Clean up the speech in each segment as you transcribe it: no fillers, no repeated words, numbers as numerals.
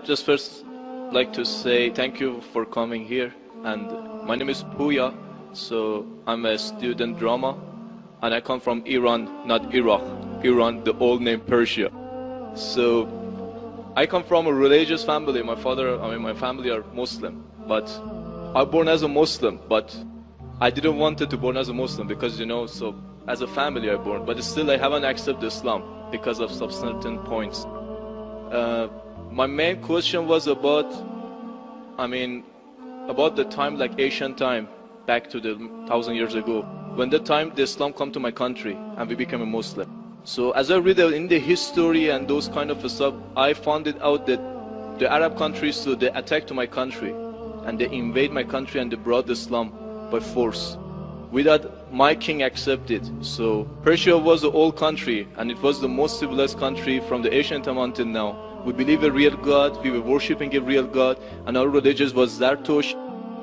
Just first like to say thank you for coming here, and my name is Puya, so I'm a student drama, and I come from Iran, not Iraq. Iran, the old name Persia. So I come from a religious family. My family are Muslim, but I born as a Muslim, but I didn't want to born as a Muslim because, so as a family I born, but still I haven't accepted Islam because of some certain points. My main question was about the time, like ancient time, back to the 1,000 years ago, when the time the Islam come to my country and we became a Muslim. So as I read in the history and those kind of stuff, I found it out that the Arab countries, so they attacked to my country and they invade my country and they brought Islam by force without my king accepted. So Persia was the old country and it was the most civilized country from the ancient time until now. We believe a real God, we were worshipping a real God, and our religion was Zartosh,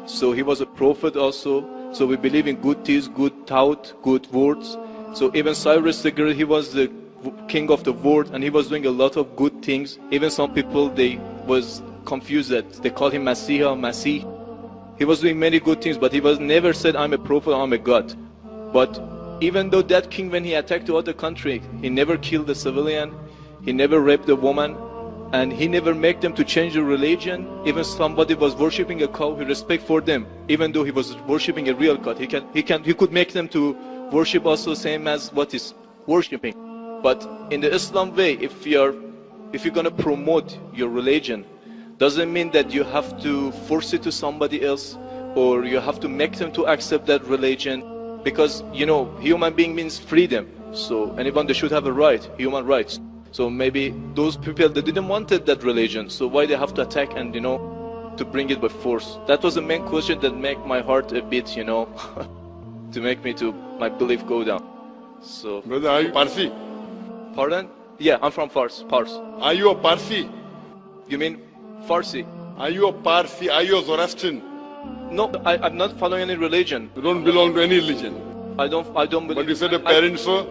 so he was a prophet also. So we believe in good things, good thought, good words. So even Cyrus the Great, he was the king of the world and he was doing a lot of good things. Even some people, they was confused that they call him Masih. He was doing many good things, but he was never said, I'm a prophet, I'm a God. But even though that king, when he attacked the other country, he never killed a civilian, he never raped a woman, and he never made them to change the religion. Even somebody was worshipping a cow, he respect for them, even though he was worshipping a real God. He could make them to worship also same as what is worshipping. But in the Islam way, if you're gonna promote your religion, doesn't mean that you have to force it to somebody else or you have to make them to accept that religion, because human being means freedom. So anyone, they should have a right, human rights. So maybe those people, they didn't want that religion, so why they have to attack and to bring it by force? That was the main question that make my heart a bit to make me to my belief go down. So brother, are you Parsi? Pardon? Yeah, I'm from Pars. Are you a Parsi? You mean Farsi? Are you a Parsi? Are you a Zoroastrian? No, I'm not following any religion. You don't belong to any religion. I don't believe. But you said your parents were?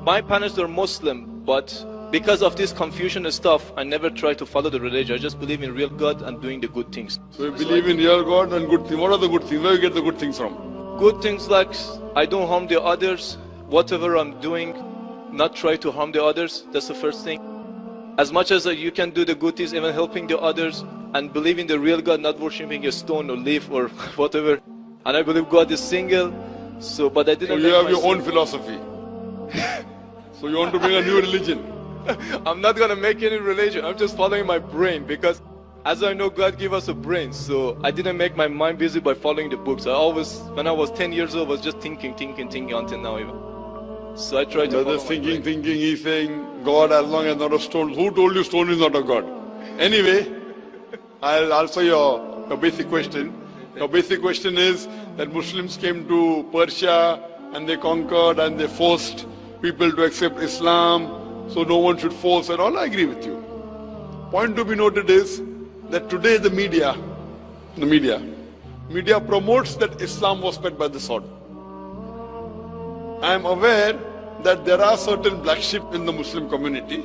My parents are Muslim, but because of this confusion and stuff, I never try to follow the religion. I just believe in real God and doing the good things. So you believe in real God and good things. What are the good things? Where do you get the good things from? Good things like I don't harm the others. Whatever I'm doing, not try to harm the others. That's the first thing. As much as you can do the good things, even helping the others, and believe in the real God, not worshipping a stone or leaf or whatever. And I believe God is single. So, but I didn't. So you have your own philosophy. So you want to bring a new religion? I'm not gonna make any religion. I'm just following my brain, because as I know, God gave us a brain. So I didn't make my mind busy by following the books. I always, when I was 10 years old, was just thinking until now even. So I tried to follow thinking, he's saying God as long as not a stone. Who told you stone is not a God? Anyway, I'll answer your basic question. Your basic question is that Muslims came to Persia and they conquered and they forced people to accept Islam, so no one should force and all. I agree with you. Point to be noted is that today the media promotes that Islam was spread by the sword. I am aware that there are certain black sheep in the Muslim community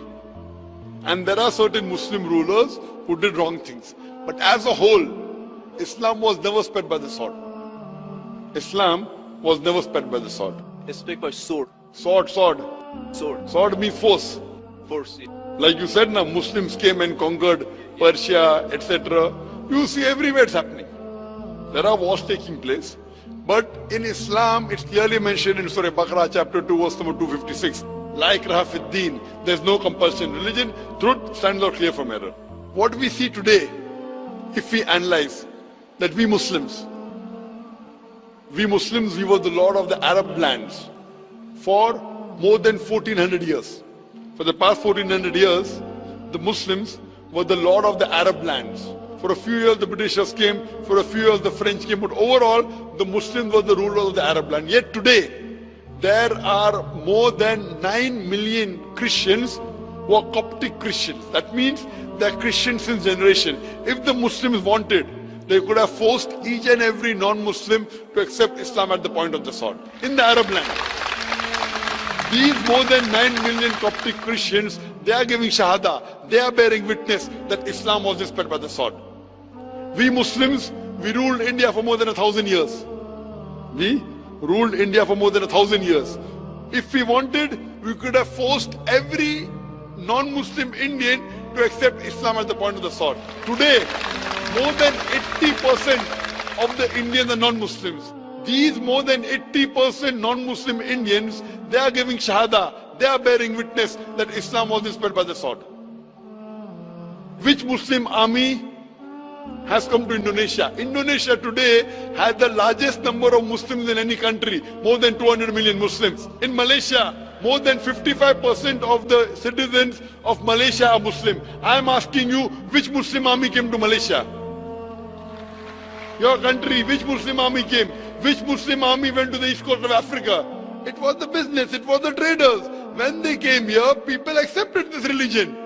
and there are certain Muslim rulers who did wrong things. But as a whole, Islam was never spread by the sword. Islam was never spread by the sword. It's spread by sword. Sword. Sword means force. Force. Yeah. Like you said now, Muslims came and conquered Persia, etc. You see everywhere it's happening. There are wars taking place. But in Islam, it's clearly mentioned in Surah Baqarah chapter 2 verse number 256. La ikraha fid deen. There's no compulsion in religion. Truth stands out clear from error. What we see today, if we analyze that we Muslims, we were the lord of the Arab lands for more than 1400 years. For the past 1400 years, the Muslims were the lord of the Arab lands. For a few years the Britishers came, for a few years the French came, but overall the Muslims were the rulers of the Arab land. Yet today, there are more than 9 million Christians who are Coptic Christians. That means they are Christians since generation. If the Muslims wanted, they could have forced each and every non-Muslim to accept Islam at the point of the sword in the Arab land. These more than 9 million Coptic Christians they are giving shahada, they are bearing witness that Islam was dispelled by the sword. We Muslims, we ruled India for more than 1,000 years. We ruled India for more than 1,000 years. If we wanted, we could have forced every non-Muslim Indian to accept Islam as the point of the sword. Today, more than 80% of the Indians are non-Muslims. These more than 80% non-Muslim Indians, they are giving shahada, they are bearing witness that Islam was dispelled by the sword. Which Muslim army has come to Indonesia? Indonesia today has the largest number of Muslims in any country, more than 200 million Muslims. In Malaysia, more than 55% of the citizens of Malaysia are Muslim. I am asking you, which Muslim army came to Malaysia? Your country, which Muslim army came? Which Muslim army went to the east coast of Africa? It was the business, it was the traders. When they came here, people accepted this religion.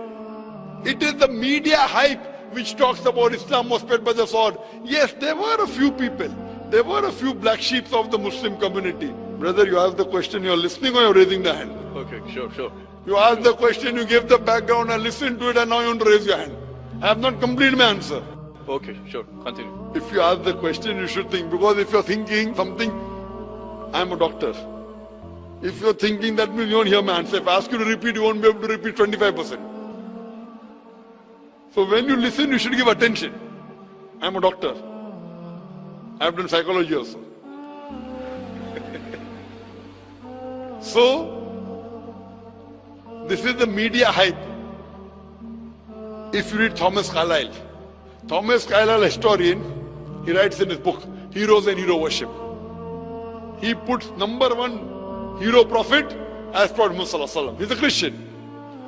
It is the media hype which talks about Islam was spread by the sword. Yes, there were a few people. There were a few black sheep of the Muslim community. Brother, you asked the question, you're listening or you're raising the hand? Okay, sure. You asked the question, you gave the background, I listened to it, and now you want to raise your hand. I have not completed my answer. Okay, sure. Continue. If you ask the question, you should think. Because if you're thinking something, I'm a doctor. If you're thinking, that means you won't hear my answer. If I ask you to repeat, you won't be able to repeat 25%. So when you listen, you should give attention. I'm a doctor. I've done psychology also. So, this is the media hype. If you read Thomas Carlyle, historian, he writes in his book, Heroes and Hero Worship. He puts number one hero prophet as Prophet Muhammad Sallallahu Alaihi Wasallam. He's a Christian.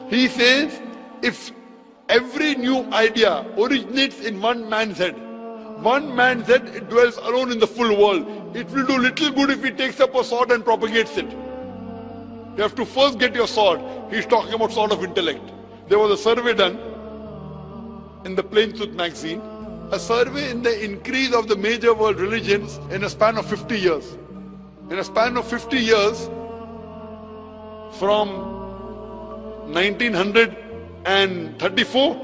He says, if every new idea originates in one man's head, it dwells alone in the full world. It will do little good if he takes up a sword and propagates it. You have to first get your sword. He's talking about sword of intellect. There was a survey done in the Plain Truth magazine, a survey in the increase of the major world religions in a span of 50 years. In a span of 50 years, from 1934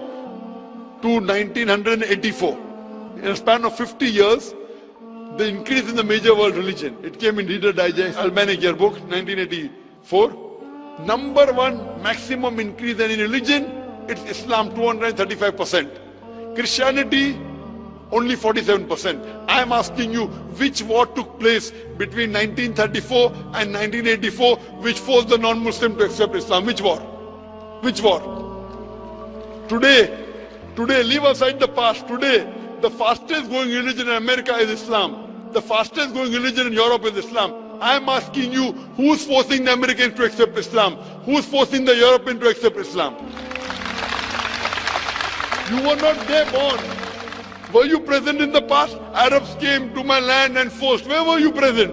to 1984. In a span of 50 years, the increase in the major world religion. It came in Reader Digest, Albanic Yearbook, 1984. Number one maximum increase in religion, it's Islam, 235%. Christianity, only 47%. I am asking you, which war took place between 1934 and 1984, which forced the non-Muslim to accept Islam? Which war? Which war? Today, leave aside the past. Today, the fastest growing religion in America is Islam. The fastest growing religion in Europe is Islam. I am asking you, who's forcing the Americans to accept Islam? Who's forcing the Europeans to accept Islam? You were not there born. Were you present in the past? Arabs came to my land and forced. Where were you present?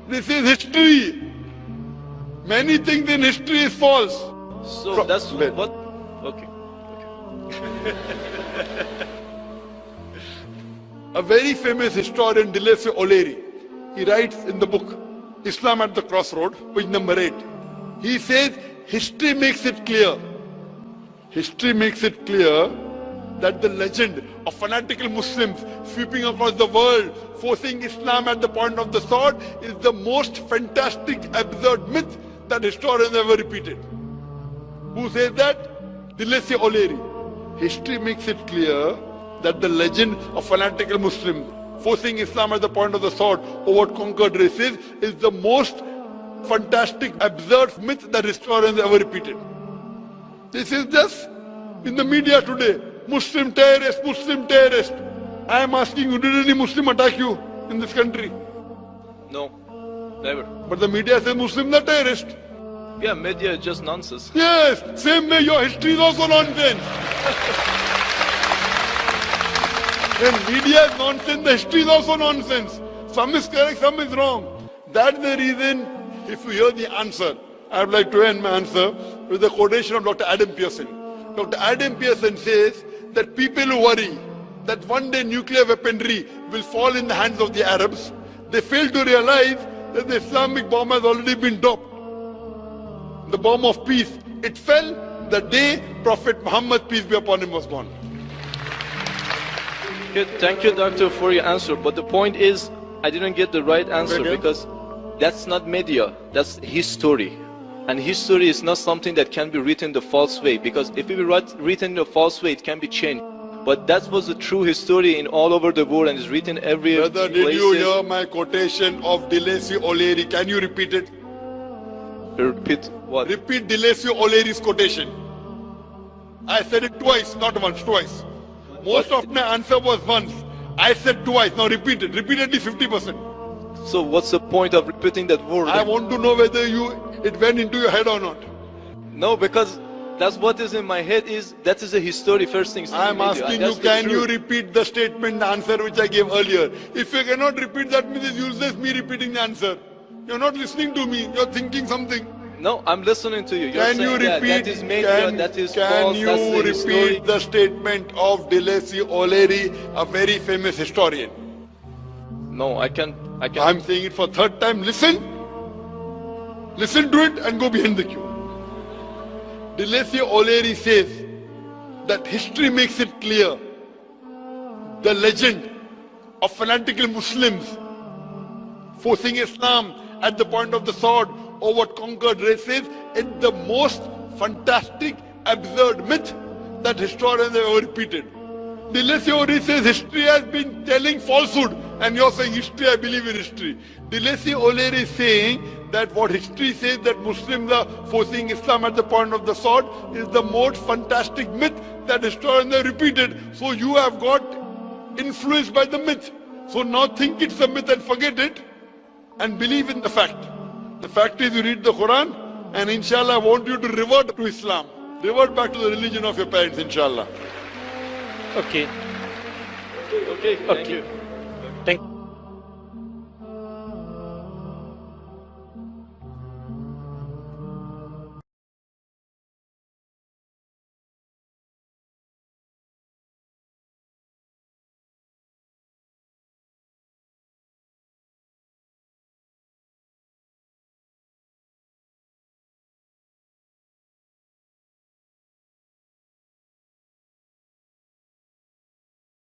This is history. Many things in history is false. So that's what... Okay. A very famous historian, Dilese O'Leary, he writes in the book, Islam at the Crossroad, page number 8. He says, history makes it clear. History makes it clear that the legend of fanatical Muslims sweeping across the world, forcing Islam at the point of the sword, is the most fantastic, absurd myth that historians ever repeated. Who says that? Dilese O'Leary. History makes it clear that the legend of fanatical Muslims forcing Islam at the point of the sword over conquered races is the most fantastic, absurd myth that historians ever repeated. This is just in the media today. Muslim terrorist, Muslim terrorist. I am asking you, did any Muslim attack you in this country? No, never. But the media says Muslims are terrorists. Yeah, media is just nonsense. Yes, same way your history is also nonsense. When media is nonsense, the history is also nonsense. Some is correct, some is wrong. That's the reason, if you hear the answer, I would like to end my answer with a quotation of Dr. Adam Pearson. Dr. Adam Pearson says that people who worry that one day nuclear weaponry will fall in the hands of the Arabs, they fail to realize that the Islamic bomb has already been dropped. The bomb of peace, it fell the day Prophet Muhammad, peace be upon him, was born. Good. Thank you, doctor, for your answer. But the point is, I didn't get the right answer because that's not media, that's history. And history is not something that can be written the false way, because if it be written in a false way, it can be changed. But that was the true history in all over the world and is written every Brother, did you hear my quotation of Deleuze O'Leary? Can you repeat it? Repeat what? Repeat Deleuze O'Leary's quotation. I said it twice, not once, twice. Most of my answer was once. I said twice. Now repeat it. Repeat at least 50%. So what's the point of repeating that word? I want to know whether it went into your head or not. No, because that's what is in my head. That is a history first thing. I am asking you, can you repeat the statement, the answer which I gave earlier? If you cannot repeat, that means it's useless me repeating the answer. You're not listening to me. You're thinking something. No, I'm listening to you. Can you repeat? That is media, that is false, can you repeat the statement of Deleuze O'Leary, a very famous historian? No, I can't. I'm saying it for third time. Listen to it and go behind the queue. Deleuze O'Leary says that history makes it clear the legend of fanatical Muslims forcing Islam at the point of the sword over conquered races is the most fantastic, absurd myth that historians have ever repeated. Deleuze O'Leary says history has been telling falsehood, and you're saying history, I believe in history. Deleuze O'Leary is saying that what history says that Muslims are forcing Islam at the point of the sword is the most fantastic myth that historians have repeated. So you have got influenced by the myth. So now think it's a myth and forget it and believe in the fact. The fact is you read the Quran and inshallah I want you to revert to Islam. Revert back to the religion of your parents, inshallah. Okay. Okay, thank you.